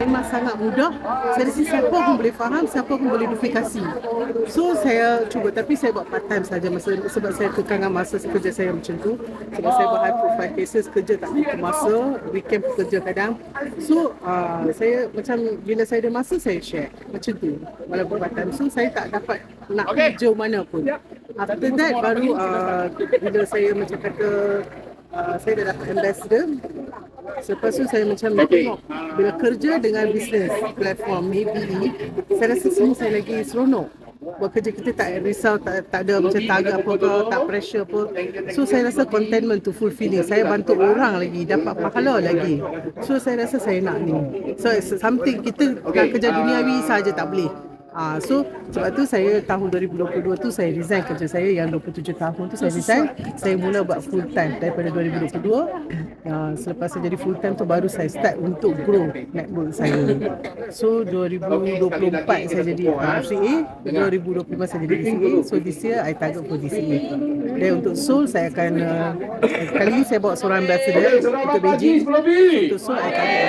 memang sangat mudah. Saya rasa siapa pun boleh faham, siapa pun boleh duplikasi. So saya cuba, tapi saya buat part time saja sebab saya kekangan masa kerja saya macam tu. Sebab saya buat high profile cases, kerja tak cukup masa, weekend pun kerja kadang. So saya macam bila saya ada masa saya share macam tu. Walaupun part time, so saya tak dapat nak kerja mana pun. After that baru bila saya macam kata saya dah dapat ambassador. Selepas tu saya macam tengok bila kerja dengan business platform maybe saya rasa semua saya lagi seronok. Buat kerja kita tak risau, tak ada macam target apa ke, tak pressure apa. So saya rasa contentment tu fulfilling. Saya bantu orang lagi, dapat pahala lagi. So saya rasa saya nak ni. So something kita nak kerja duniawi saja tak boleh. So sebab tu saya tahun 2022 tu saya resign kerja saya yang 27 tahun tu saya resign. Saya mula buat full time daripada 2022. Selepas saya jadi full time tu baru saya start untuk grow network saya. So 2024 saya jadi FCA, 2025 saya jadi DCA. So this year I target for DCA. Dan untuk Seoul saya akan kali ni saya bawa seorang ambassador untuk Beijing. Untuk Seoul I target